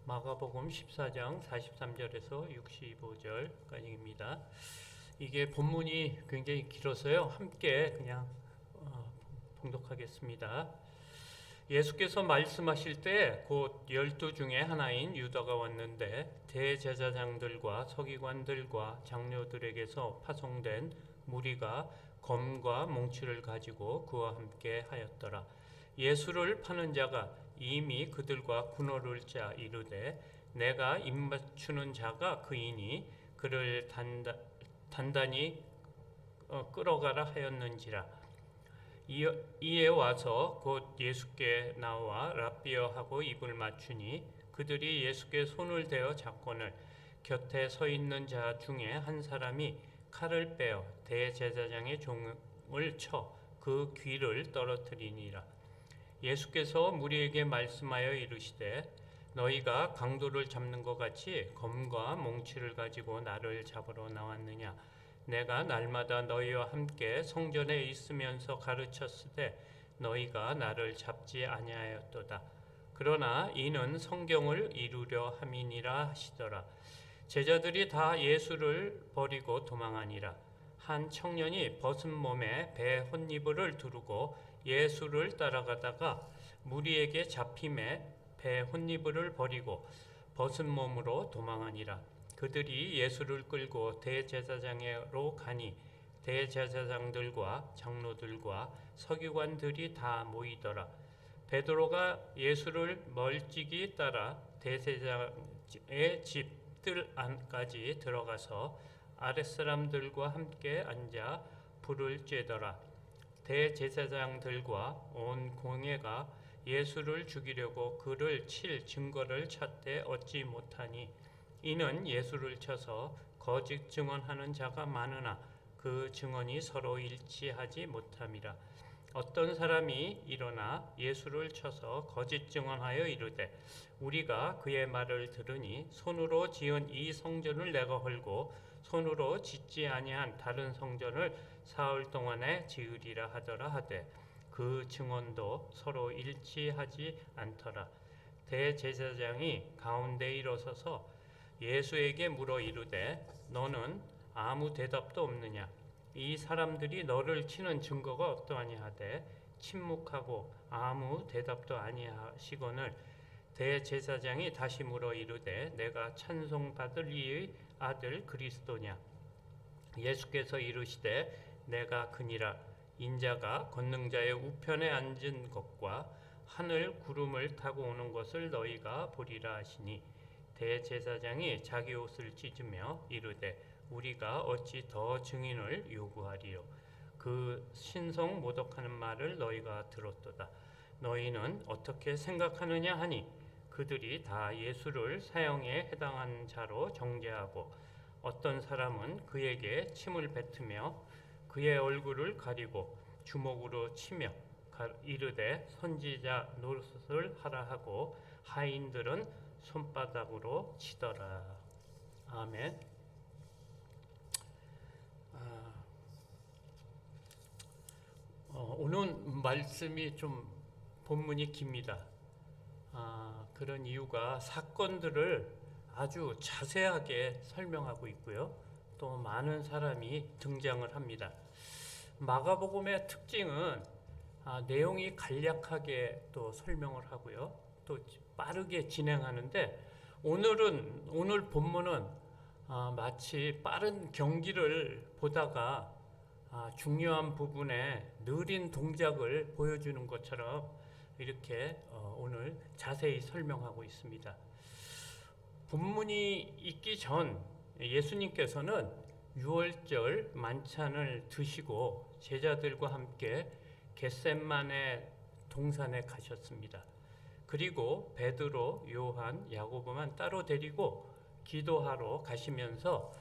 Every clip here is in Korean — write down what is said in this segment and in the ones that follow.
마가복음 14장 43절에서 65절까지입니다. 이게 본문이 굉장히 길어서요. 함께 그냥 봉독하겠습니다. 예수께서 말씀하실 때 곧 12 중에 하나인 유다가 왔는데 대제사장들과 서기관들과 장로들에게서 파송된 무리가 검과 몽치를 가지고 그와 함께 하였더라. 예수를 파는 자가 이미 그들과 군호를 짜 이르되 내가 입맞추는 자가 그이니 그를 단단히 끌어가라 하였는지라. 이에 와서 곧 예수께 나와 랍비여 하고 입을 맞추니 그들이 예수께 손을 대어 잡거늘 곁에 서 있는 자 중에 한 사람이 칼을 빼어 대제사장의 종을 쳐 그 귀를 떨어뜨리니라. 예수께서 무리에게 말씀하여 이르시되 너희가 강도를 잡는 것 같이 검과 몽치를 가지고 나를 잡으러 나왔느냐. 내가 날마다 너희와 함께 성전에 있으면서 가르쳤으되 너희가 나를 잡지 아니하였도다. 그러나 이는 성경을 이루려 함이니라 하시더라. 제자들이 다 예수를 버리고 도망하니라. 한 청년이 벗은 몸에 배 혼니부를 두르고 예수를 따라가다가 무리에게 잡힘에 배 혼니부를 버리고 벗은 몸으로 도망하니라. 그들이 예수를 끌고 대제사장으로 가니 대제사장들과 장로들과 서기관들이 다 모이더라. 베드로가 예수를 멀찍이 따라 대제사장의 집들 안까지 들어가서 아랫사람들과 함께 앉아 불을 쬐더라. 대제사장들과 온 공회가 예수를 죽이려고 그를 칠 증거를 찾되 얻지 못하니 이는 예수를 쳐서 거짓 증언하는 자가 많으나 그 증언이 서로 일치하지 못함이라. 어떤 사람이 일어나 예수를 쳐서 거짓 증언하여 이르되 우리가 그의 말을 들으니 손으로 지은 이 성전을 내가 헐고 손으로 짓지 아니한 다른 성전을 사흘 동안에 지으리라 하더라 하되 그 증언도 서로 일치하지 않더라. 대제사장이 가운데 일어서서 예수에게 물어 이르되 너는 아무 대답도 없느냐. 이 사람들이 너를 치는 증거가 어떠하냐 하되 침묵하고 아무 대답도 아니하시거늘 대제사장이 다시 물어 이르되 내가 찬송받을 이의 아들 그리스도냐. 예수께서 이르시되 내가 그니라. 인자가 권능자의 우편에 앉은 것과 하늘 구름을 타고 오는 것을 너희가 보리라 하시니 대제사장이 자기 옷을 찢으며 이르되 우리가 어찌 더 증인을 요구하리요. 그 신성 모독하는 말을 너희가 들었도다. 너희는 어떻게 생각하느냐 하니 그들이 다 예수를 사형에 해당한 자로 정죄하고 어떤 사람은 그에게 침을 뱉으며 그의 얼굴을 가리고 주먹으로 치며 이르되 선지자 노릇을 하라 하고 하인들은 손바닥으로 치더라. 아멘. 오늘 말씀이 좀 본문이 깁니다. 그런 이유가 사건들을 아주 자세하게 설명하고 있고요. 또 많은 사람이 등장을 합니다. 마가복음의 특징은 내용이 간략하게 또 설명을 하고요. 또 빠르게 진행하는데 오늘 본문은 마치 빠른 경기를 보다가 중요한 부분에 느린 동작을 보여주는 것처럼 이렇게 오늘 자세히 설명하고 있습니다. 본문이 있기 전 예수님께서는 유월절 만찬을 드시고 제자들과 함께 겟셋마네 동산에 가셨습니다. 그리고 베드로, 요한, 야고보만 따로 데리고 기도하러 가시면서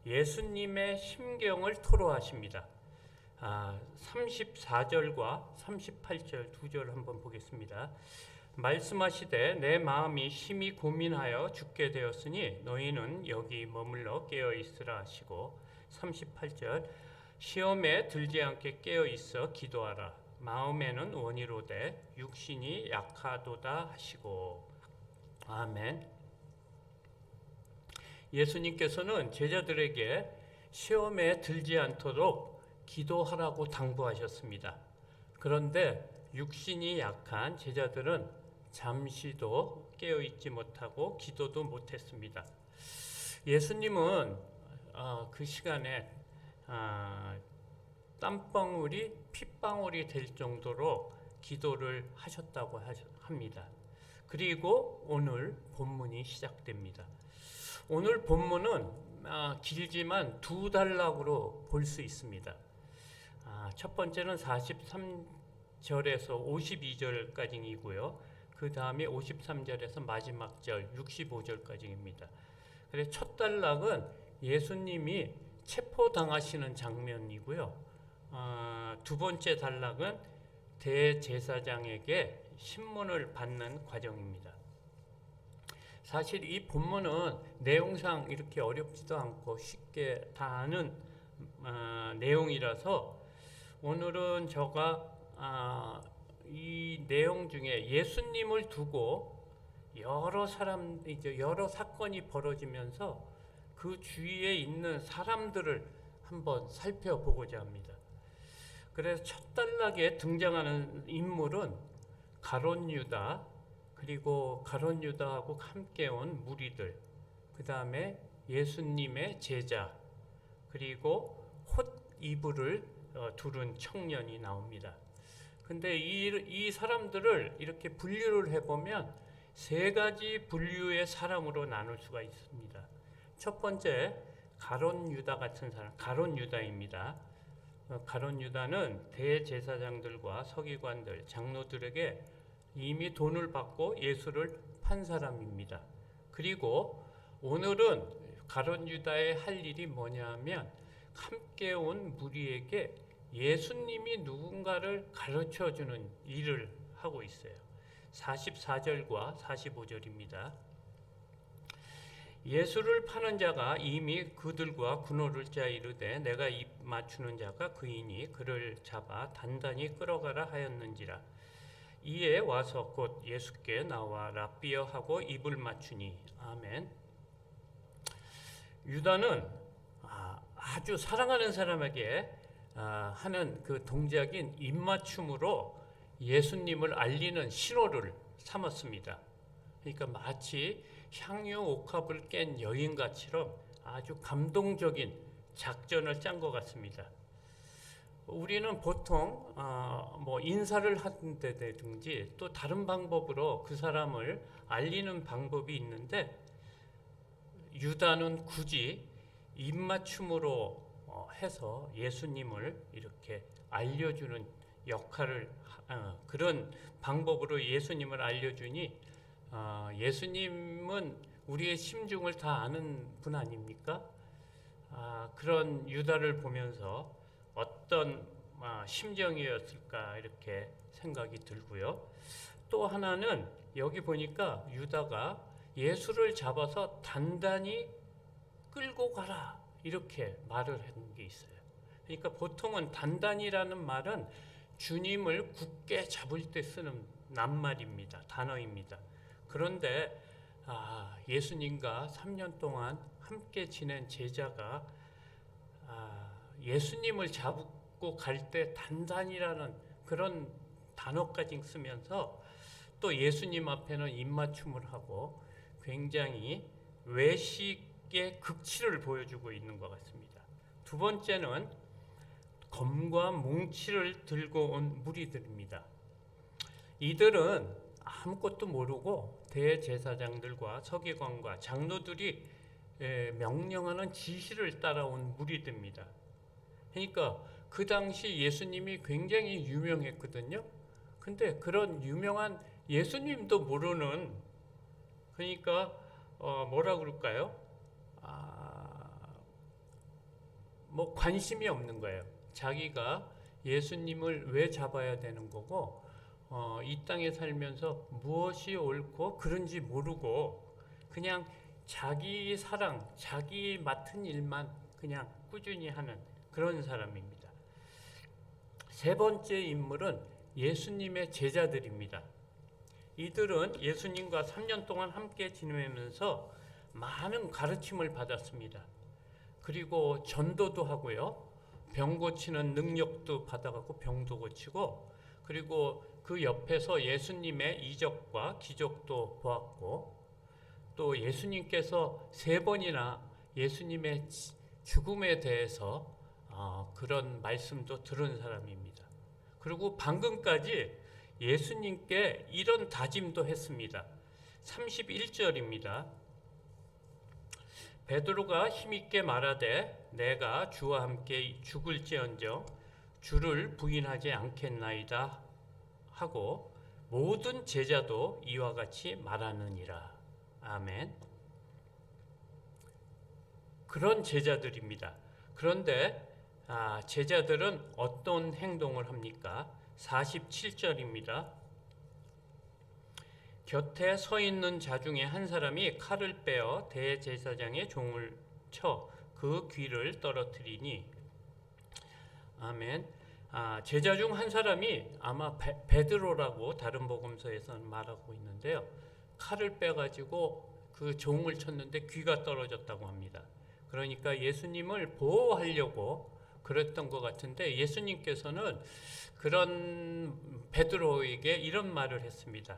예수님의 심경을 토로하십니다. 34절과 38절 두 절을 한번 보겠습니다. 말씀하시되 내 마음이 심히 고민하여 죽게 되었으니 너희는 여기 머물러 깨어 있으라 하시고 38절 시험에 들지 않게 깨어 있어 기도하라. 마음에는 원이로되 육신이 약하도다 하시고. 아멘. 예수님께서는 제자들에게 시험에 들지 않도록 기도하라고 당부하셨습니다. 그런데 육신이 약한 제자들은 잠시도 깨어있지 못하고 기도도 못했습니다. 예수님은 그 시간에 땀방울이 핏방울이 될 정도로 기도를 하셨다고 합니다. 그리고 오늘 본문이 시작됩니다. 오늘 본문은 길지만 두 단락으로 볼 수 있습니다. 첫 번째는 43절에서 52절까지이고요. 그 다음에 53절에서 마지막 절 65절까지입니다. 그래서 첫 단락은 예수님이 체포당하시는 장면이고요. 두 번째 단락은 대제사장에게 신문을 받는 과정입니다. 사실 이 본문은 내용상 이렇게 어렵지도 않고 쉽게 다 아는 내용이라서 오늘은 제가 이 내용 중에 예수님을 두고 여러 사건이 벌어지면서 그 주위에 있는 사람들을 한번 살펴보고자 합니다. 그래서 첫 단락에 등장하는 인물은 가룟 유다, 그리고 가룟 유다하고 함께 온 무리들, 그 다음에 예수님의 제자, 그리고 홑 이불을 두른 청년이 나옵니다. 근데 이 사람들을 이렇게 분류를 해보면 세 가지 분류의 사람으로 나눌 수가 있습니다. 첫 번째, 가룟 유다 같은 사람, 가룟 유다입니다. 가룟 유다는 대제사장들과 서기관들, 장로들에게 이미 돈을 받고 예수를 판 사람입니다. 그리고 오늘은 가룟 유다의 할 일이 뭐냐면 함께 온 무리에게 예수님이 누군가를 가르쳐주는 일을 하고 있어요. 44절과 45절입니다. 예수를 파는 자가 이미 그들과 군호를 짜 이르되 내가 입 맞추는 자가 그이니 그를 잡아 단단히 끌어가라 하였는지라. 이에 와서 곧 예수께 나와 랍비여 하고 입을 맞추니. 아멘. 유다는 아주 사랑하는 사람에게 하는 그 동작인 입맞춤으로 예수님을 알리는 신호를 삼았습니다. 그러니까 마치 향유 옥합을 깬 여인같이럼 아주 감동적인 작전을 짠 것 같습니다. 우리는 보통 인사를 하는데든지 또 다른 방법으로 그 사람을 알리는 방법이 있는데 유다는 굳이 입맞춤으로 해서 예수님을 이렇게 알려주는 역할을 그런 방법으로 예수님을 알려주니 예수님은 우리의 심중을 다 아는 분 아닙니까? 그런 유다를 보면서 어떤 심정이었을까 이렇게 생각이 들고요. 또 하나는 여기 보니까 유다가 예수를 잡아서 단단히 끌고 가라 이렇게 말을 하는 게 있어요. 그러니까 보통은 단단히라는 말은 주님을 굳게 잡을 때 쓰는 낱말입니다. 단어입니다. 그런데 예수님과 3년 동안 함께 지낸 제자가 예수님을 잡고 갈 때 단단히라는 그런 단어까지 쓰면서 또 예수님 앞에는 입맞춤을 하고 굉장히 외식의 극치를 보여주고 있는 것 같습니다. 두 번째는 검과 뭉치를 들고 온 무리들입니다. 이들은 아무것도 모르고 대제사장들과 서기관과 장로들이 명령하는 지시를 따라온 무리들입니다. 그러니까 그 당시 예수님이 굉장히 유명했거든요. 근데 그런 유명한 예수님도 모르는, 그러니까 뭐라 그럴까요? 관심이 없는 거예요. 자기가 예수님을 왜 잡아야 되는 거고 이 땅에 살면서 무엇이 옳고 그런지 모르고 그냥 자기 사랑, 자기 맡은 일만 그냥 꾸준히 하는 그런 사람입니다. 세 번째 인물은 예수님의 제자들입니다. 이들은 예수님과 3년 동안 함께 지내면서 많은 가르침을 받았습니다. 그리고 전도도 하고요. 병 고치는 능력도 받아갖고 병도 고치고, 그리고 그 옆에서 예수님의 이적과 기적도 보았고, 또 예수님께서 3번이나 예수님의 죽음에 대해서 그런 말씀도 들은 사람입니다. 그리고 방금까지 예수님께 이런 다짐도 했습니다. 31절입니다. 베드로가 힘있게 말하되 내가 주와 함께 죽을지언정 주를 부인하지 않겠나이다 하고 모든 제자도 이와 같이 말하느니라. 아멘. 그런 제자들입니다. 그런데 제자들은 어떤 행동을 합니까? 47절입니다. 곁에 서 있는 자 중에 한 사람이 칼을 빼어 대제사장의 종을 쳐 그 귀를 떨어뜨리니. 아멘. 제자 중 한 사람이 아마 베드로라고 다른 복음서에서는 말하고 있는데요. 칼을 빼가지고 그 종을 쳤는데 귀가 떨어졌다고 합니다. 그러니까 예수님을 보호하려고 그랬던 것 같은데, 예수님께서는 그런 베드로에게 이런 말을 했습니다.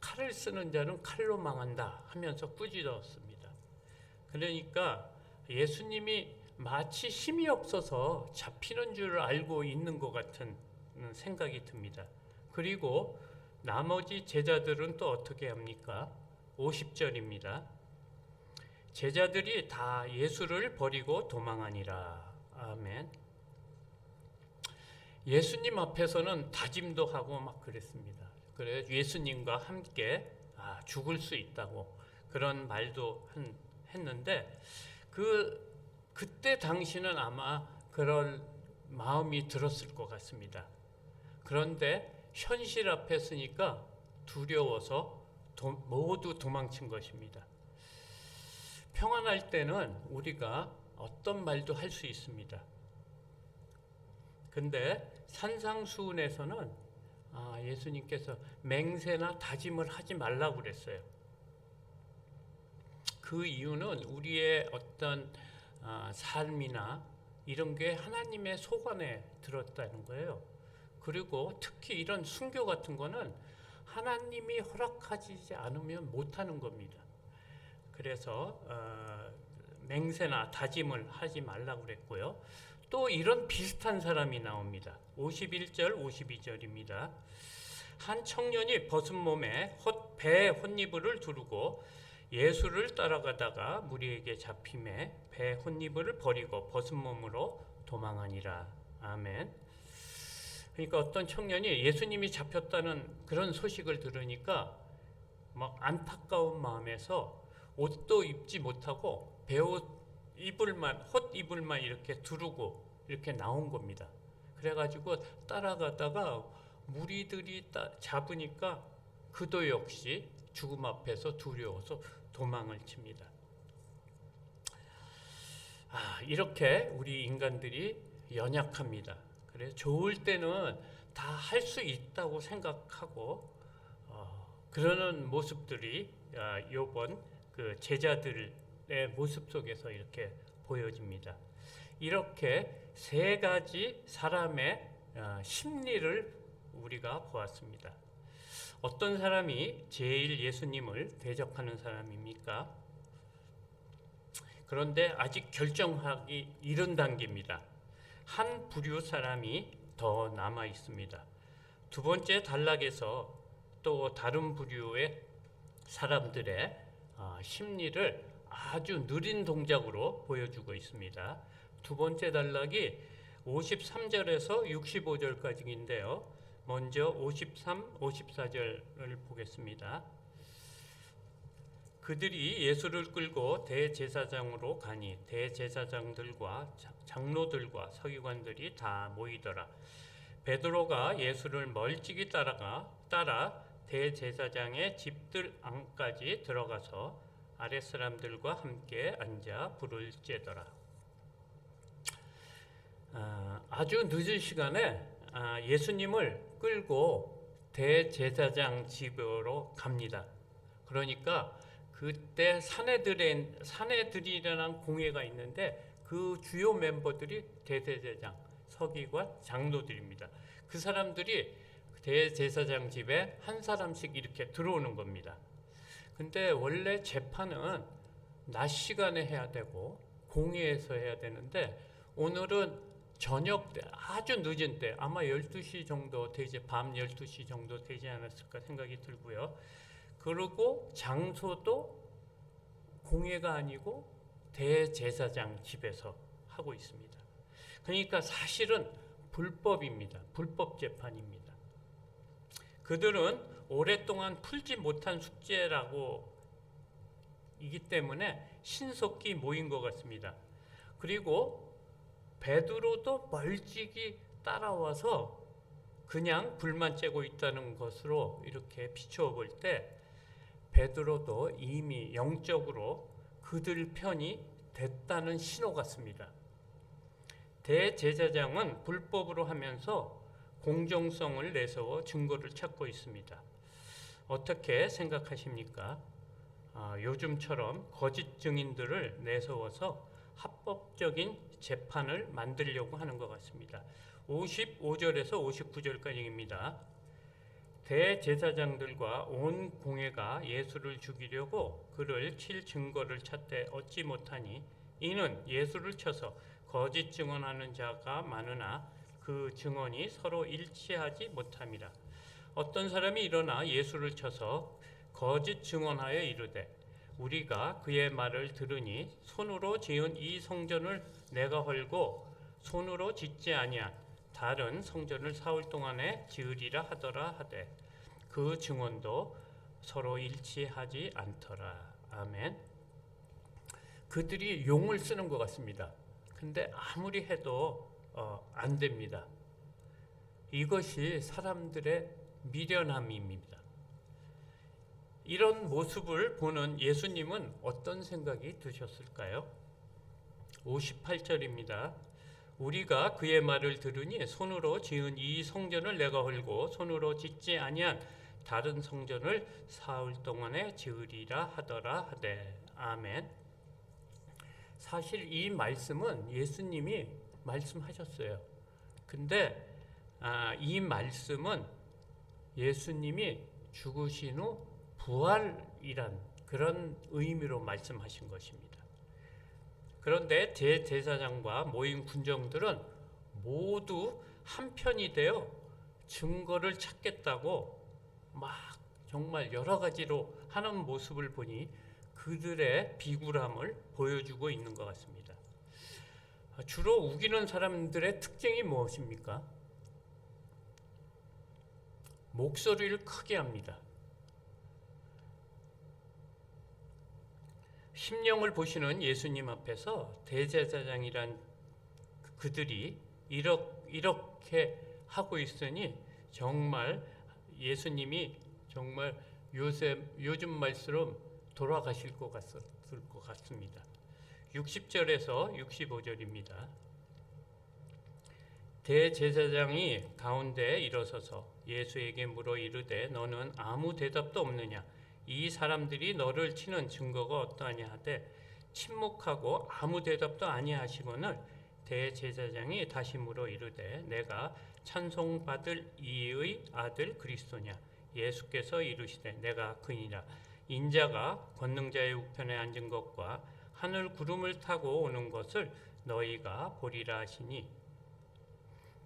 칼을 쓰는 자는 칼로 망한다 하면서 꾸짖었습니다. 그러니까 예수님이 마치 힘이 없어서 잡히는 줄 알고 있는 것 같은 생각이 듭니다. 그리고 나머지 제자들은 또 어떻게 합니까? 50절입니다. 제자들이 다 예수를 버리고 도망하니라. 아멘. 예수님 앞에서는 다짐도 하고 막 그랬습니다. 그래 예수님과 함께 죽을 수 있다고 그런 말도 했는데, 그때 당시는 아마 그럴 마음이 들었을 것 같습니다. 그런데 현실 앞에 서니까 두려워서 모두 도망친 것입니다. 평안할 때는 우리가 어떤 말도 할 수 있습니다. 근데 산상수훈에서는 예수님께서 맹세나 다짐을 하지 말라고 그랬어요. 그 이유는 우리의 어떤 삶이나 이런 게 하나님의 소관에 들었다는 거예요. 그리고 특히 이런 순교 같은 거는 하나님이 허락하지 않으면 못하는 겁니다. 그래서 맹세나 다짐을 하지 말라고 그랬고요. 또 이런 비슷한 사람이 나옵니다. 51절, 52절입니다. 한 청년이 벗은 몸에 배에 헛이불을 두르고 예수를 따라가다가 무리에게 잡힘에 배 헛이불을 버리고 벗은 몸으로 도망하니라. 아멘. 그러니까 어떤 청년이 예수님이 잡혔다는 그런 소식을 들으니까 막 안타까운 마음에서 옷도 입지 못하고 헛이불만 이렇게 두르고 이렇게 나온 겁니다. 그래가지고 따라가다가 무리들이 잡으니까 그도 역시 죽음 앞에서 두려워서 도망을 칩니다. 이렇게 우리 인간들이 연약합니다. 그래서 좋을 때는 다 할 수 있다고 생각하고 그러는 모습들이 요번 그 제자들의 모습 속에서 이렇게 보여집니다. 이렇게 3가지 사람의 심리를 우리가 보았습니다. 어떤 사람이 제일 예수님을 대적하는 사람입니까? 그런데 아직 결정하기 이른 단계입니다. 한 부류 사람이 더 남아 있습니다. 2번째 단락에서 또 다른 부류의 사람들의 심리를 아주 느린 동작으로 보여주고 있습니다. 2번째 단락이 53절에서 65절까지인데요. 먼저 53, 54절을 보겠습니다. 그들이 예수를 끌고 대제사장으로 가니 대제사장들과 장로들과 서기관들이 다 모이더라. 베드로가 예수를 멀찍이 따라 대제사장의 집들 안까지 들어가서 아랫사람들과 함께 앉아 불을 쬐더라. 아주 늦은 시간에 예수님을 끌고 대제사장 집으로 갑니다. 그러니까 그때 사내들이라는 공회가 있는데 그 주요 멤버들이 대제사장, 서기관, 장로들입니다. 그 사람들이 대제사장 집에 한 사람씩 이렇게 들어오는 겁니다. 근데 원래 재판은 낮 시간에 해야 되고 공회에서 해야 되는데 오늘은 저녁 때, 아주 늦은 때, 아마 12시 정도 되지, 밤 12시 정도 되지 않았을까 생각이 들고요. 그리고 장소도 공회가 아니고 대제사장 집에서 하고 있습니다. 그러니까 사실은 불법입니다. 불법 재판입니다. 그들은 오랫동안 풀지 못한 숙제라고 이기 때문에 신속히 모인 것 같습니다. 그리고 베드로도 멀찍이 따라와서 그냥 불만 쬐고 있다는 것으로 이렇게 비추어 볼 때 베드로도 이미 영적으로 그들 편이 됐다는 신호 같습니다. 대제사장은 불법으로 하면서 공정성을 내세워 증거를 찾고 있습니다. 어떻게 생각하십니까? 요즘처럼 거짓 증인들을 내세워서 합법적인 재판을 만들려고 하는 것 같습니다. 55절에서 59절까지입니다. 대제사장들과 온 공회가 예수를 죽이려고 그를 칠 증거를 찾되 얻지 못하니 이는 예수를 쳐서 거짓 증언하는 자가 많으나 그 증언이 서로 일치하지 못함이라. 어떤 사람이 일어나 예수를 쳐서 거짓 증언하여 이르되 우리가 그의 말을 들으니 손으로 지은 이 성전을 내가 헐고 손으로 짓지 아니한 다른 성전을 사흘 동안에 지으리라 하더라 하되 그 증언도 서로 일치하지 않더라. 아멘. 그들이 용을 쓰는 것 같습니다. 근데 아무리 해도 안 됩니다. 이것이 사람들의 미련함입니다. 이런 모습을 보는 예수님은 어떤 생각이 드셨을까요? 58절입니다. 우리가 그의 말을 들으니 손으로 지은 이 성전을 내가 헐고 손으로 짓지 아니한 다른 성전을 사흘 동안에 지으리라 하더라 하되. 아멘. 사실 이 말씀은 예수님이 말씀하셨어요. 근데 이 말씀은 예수님이 죽으신 후 부활이란 그런 의미로 말씀하신 것입니다. 그런데 대제사장과 모인 군정들은 모두 한편이 되어 증거를 찾겠다고 막 정말 여러 가지로 하는 모습을 보니 그들의 비굴함을 보여주고 있는 것 같습니다. 주로 우기는 사람들의 특징이 무엇입니까? 목소리를 크게 합니다. 심령을 보시는 예수님 앞에서 대제사장이란 그들이 이렇게 하고 있으니 정말 예수님이 정말 요즘 말처럼 돌아가실 것 같습니다. 60절에서 65절입니다. 대제사장이 가운데 일어서서 예수에게 물어 이르되 너는 아무 대답도 없느냐? 이 사람들이 너를 치는 증거가 어떠하냐 하되 침묵하고 아무 대답도 아니하시거늘 대제사장이 다시 물어 이르되 내가 찬송받을 이의 아들 그리스도냐? 예수께서 이르시되 내가 그니라. 인자가 권능자의 우편에 앉은 것과 하늘 구름을 타고 오는 것을 너희가 보리라 하시니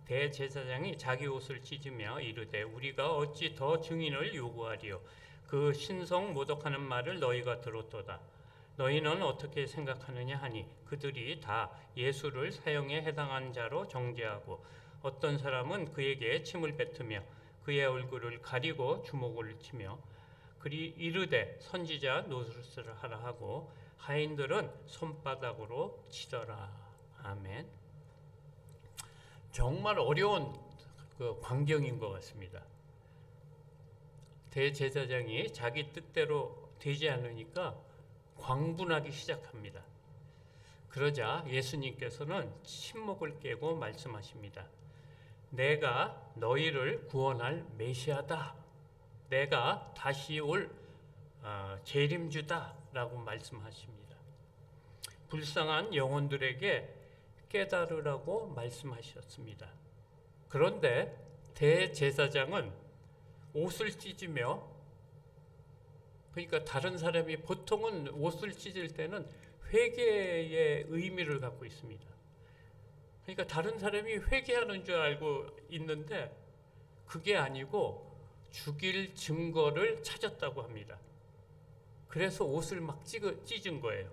대제사장이 자기 옷을 찢으며 이르되 우리가 어찌 더 증인을 요구하리요? 그 신성 모독하는 말을 너희가 들었도다. 너희는 어떻게 생각하느냐 하니 그들이 다 예수를 사형에 해당한 자로 정죄하고 어떤 사람은 그에게 침을 뱉으며 그의 얼굴을 가리고 주먹을 치며 그리 이르되 선지자 노릇을 하라 하고 하인들은 손바닥으로 치더라. 아멘. 정말 어려운 광경인 것 같습니다. 대제사장이 자기 뜻대로 되지 않으니까 광분하기 시작합니다. 그러자 예수님께서는 침묵을 깨고 말씀하십니다. 내가 너희를 구원할 메시아다. 내가 다시 올 재림주다. 라고 말씀하십니다. 불쌍한 영혼들에게 깨달으라고 말씀하셨습니다. 그런데 대제사장은 옷을 찢으며, 그러니까 다른 사람이 보통은 옷을 찢을 때는 회개의 의미를 갖고 있습니다. 그러니까 다른 사람이 회개하는 줄 알고 있는데 그게 아니고 죽일 증거를 찾았다고 합니다. 그래서 옷을 막 찢은 거예요.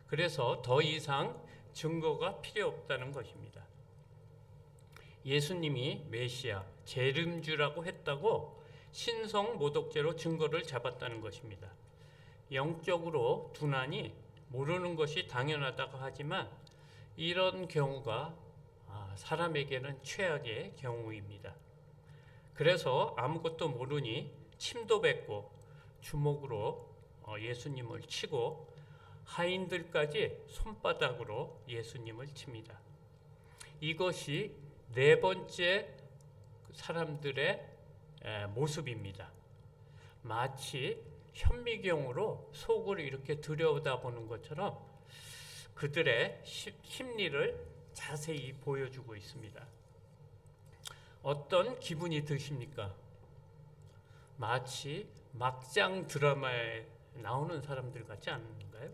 그래서 더 이상 증거가 필요 없다는 것입니다. 예수님이 메시아, 재림주라고 했다고 신성 모독죄로 증거를 잡았다는 것입니다. 영적으로 둔하니 모르는 것이 당연하다고 하지만 이런 경우가 사람에게는 최악의 경우입니다. 그래서 아무것도 모르니 침도 뱉고 주먹으로 예수님을 치고 하인들까지 손바닥으로 예수님을 칩니다. 이것이 네 번째 사람들의 모습입니다. 마치 현미경으로 속을 이렇게 들여다보는 것처럼 그들의 심리를 자세히 보여주고 있습니다. 어떤 기분이 드십니까? 마치 막장 드라마에 나오는 사람들 같지 않은가요?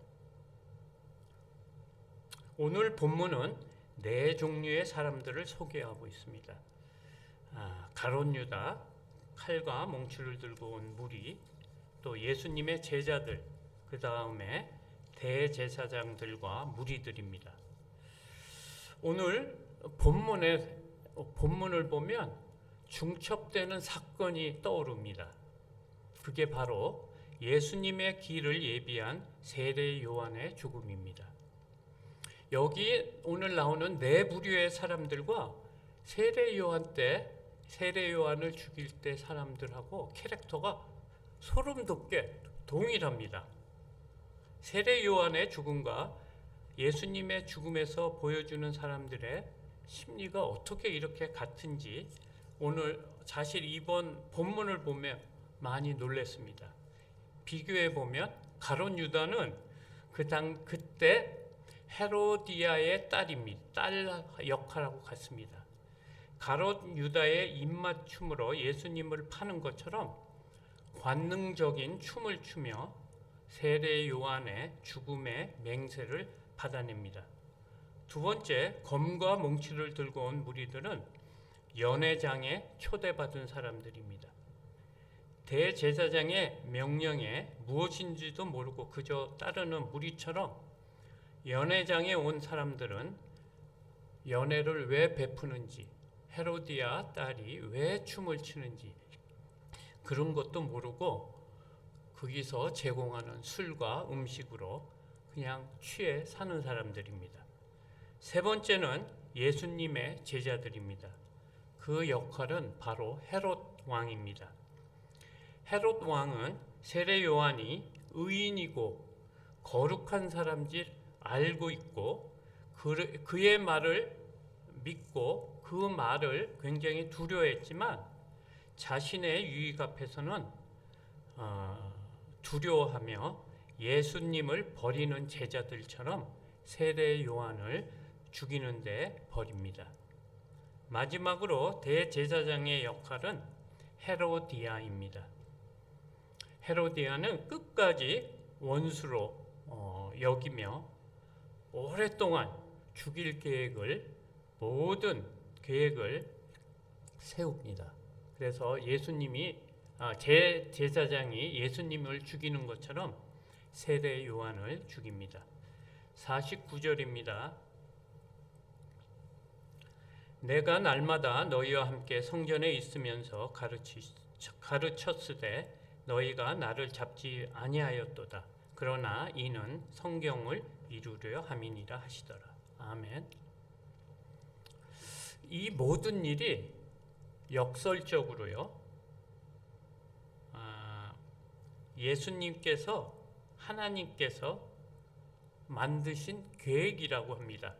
오늘 본문은 네 종류의 사람들을 소개하고 있습니다. 가룟 유다, 칼과 몽치를 들고 온 무리, 또 예수님의 제자들, 그 다음에 대제사장들과 무리들입니다. 오늘 본문을 보면 중첩되는 사건이 떠오릅니다. 그게 바로 예수님의 길을 예비한 세례 요한의 죽음입니다. 여기 오늘 나오는 네 부류의 사람들과 세례 요한 때 세례 요한을 죽일 때 사람들하고 캐릭터가 소름 돋게 동일합니다. 세례 요한의 죽음과 예수님의 죽음에서 보여주는 사람들의 심리가 어떻게 이렇게 같은지 오늘 사실 이번 본문을 보면 많이 놀랐습니다. 비교해 보면 가룟 유다는 그때 헤로디아의 딸입니다. 딸 역할하고 같습니다. 가룟 유다의 입맞춤으로 예수님을 파는 것처럼 관능적인 춤을 추며 세례 요한의 죽음의 맹세를 받아냅니다. 두 번째, 검과 몽치를 들고 온 무리들은 연회장에 초대받은 사람들입니다. 대제사장의 명령에 무엇인지도 모르고 그저 따르는 무리처럼 연회장에 온 사람들은 연회를 왜 베푸는지, 헤로디아 딸이 왜 춤을 추는지 그런 것도 모르고 거기서 제공하는 술과 음식으로 그냥 취해 사는 사람들입니다. 세 번째는 예수님의 제자들입니다. 그 역할은 바로 헤롯 왕입니다. 헤롯 왕은 세례 요한이 의인이고 거룩한 사람인지 알고 있고 그의 말을 믿고 그 말을 굉장히 두려워했지만 자신의 유익 앞에서는 두려워하며 예수님을 버리는 제자들처럼 세례 요한을 죽이는데 버립니다. 마지막으로 대제사장의 역할은 헤로디아입니다. 헤로디아는 끝까지 원수로 여기며 오랫동안 죽일 모든 계획을 세웁니다. 그래서 제사장이 예수님을 죽이는 것처럼 세례 요한을 죽입니다. 49절입니다. 내가 날마다 너희와 함께 성전에 있으면서 가르쳤으되 너희가 나를 잡지 아니하였도다. 그러나 이는 성경을 이루려 함이니라 하시더라. 아멘. 이 모든 일이 역설적으로요, 하나님께서 만드신 계획이라고 합니다.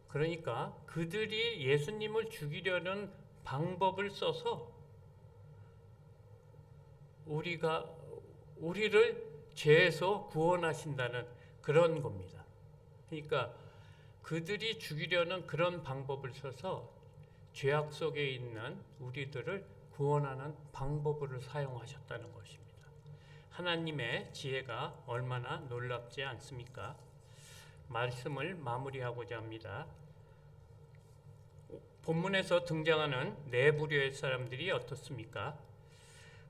그러니까 그들이 예수님을 죽이려는 방법을 써서 우리를 죄에서 구원하신다는 그런 겁니다. 그러니까 그들이 죽이려는 그런 방법을 써서 죄악 속에 있는 우리들을 구원하는 방법으로 사용하셨다는 것입니다. 하나님의 지혜가 얼마나 놀랍지 않습니까? 말씀을 마무리하고자 합니다. 본문에서 등장하는 네 부류의 사람들이 어떻습니까?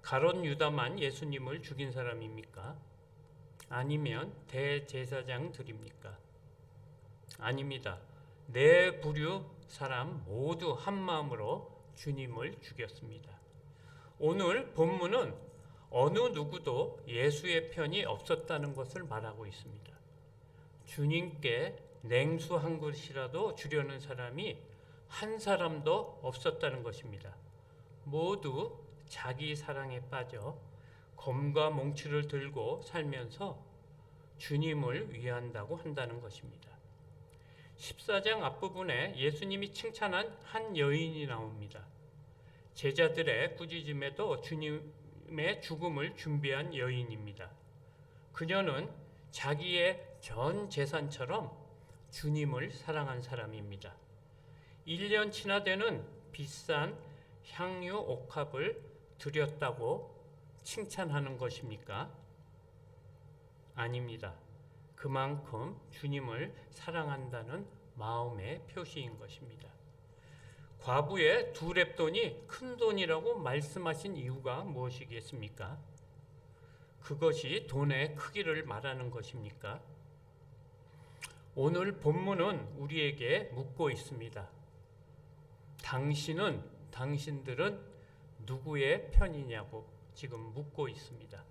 가롯 유다만 예수님을 죽인 사람입니까? 아니면 대제사장들입니까? 아닙니다. 네 부류 사람 모두 한 마음으로 주님을 죽였습니다. 오늘 본문은 어느 누구도 예수의 편이 없었다는 것을 말하고 있습니다. 주님께 냉수 한 그릇이라도 주려는 사람이 한 사람도 없었다는 것입니다. 모두 자기 사랑에 빠져 검과 몽치를 들고 살면서 주님을 위한다고 한다는 것입니다. 14장 앞부분에 예수님이 칭찬한 한 여인이 나옵니다. 제자들의 꾸짖음에도 주님의 죽음을 준비한 여인입니다. 그녀는 자기의 전 재산처럼 주님을 사랑한 사람입니다. 1년치나 되는 비싼 향유 옥합을 드렸다고 칭찬하는 것입니까? 아닙니다. 그만큼 주님을 사랑한다는 마음의 표시인 것입니다. 과부의 2렙돈이 큰 돈이라고 말씀하신 이유가 무엇이겠습니까? 그것이 돈의 크기를 말하는 것입니까? 오늘 본문은 우리에게 묻고 있습니다. 당신들은 누구의 편이냐고 지금 묻고 있습니다.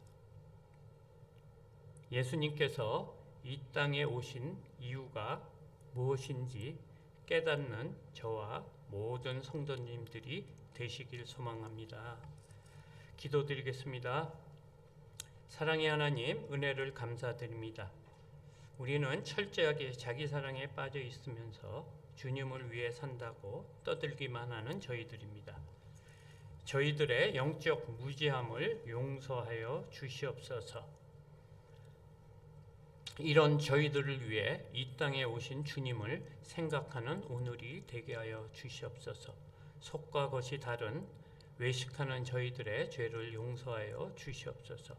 예수님께서 이 땅에 오신 이유가 무엇인지 깨닫는 저와 모든 성도님들이 되시길 소망합니다. 기도드리겠습니다. 사랑의 하나님, 은혜를 감사드립니다. 우리는 철저하게 자기 사랑에 빠져 있으면서 주님을 위해 산다고 떠들기만 하는 저희들입니다. 저희들의 영적 무지함을 용서하여 주시옵소서. 이런 저희들을 위해 이 땅에 오신 주님을 생각하는 오늘이 되게 하여 주시옵소서. 속과 겉이 다른 외식하는 저희들의 죄를 용서하여 주시옵소서.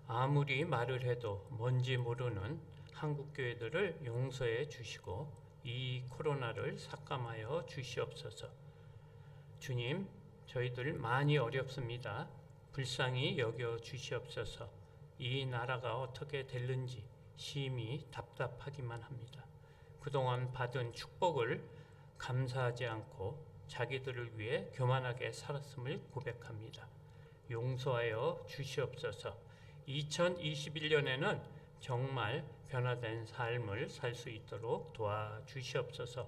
아무리 말을 해도 뭔지 모르는 한국교회들을 용서해 주시고 이 코로나를 삭감하여 주시옵소서. 주님, 저희들 많이 어렵습니다. 불쌍히 여겨 주시옵소서. 이 나라가 어떻게 될는지 심히 답답하기만 합니다. 그동안 받은 축복을 감사하지 않고 자기들을 위해 교만하게 살았음을 고백합니다. 용서하여 주시옵소서. 2021년에는 정말 변화된 삶을 살 수 있도록 도와주시옵소서.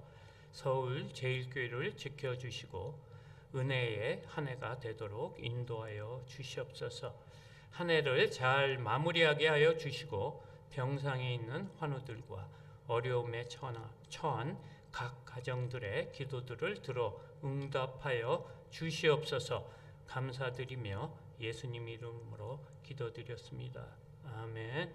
서울제일교회를 지켜주시고 은혜의 한 해가 되도록 인도하여 주시옵소서. 한 해를 잘 마무리하게 하여 주시고 병상에 있는 환우들과 어려움에 처한 각 가정들의 기도들을 들어 응답하여 주시옵소서. 감사드리며 예수님 이름으로 기도드렸습니다. 아멘.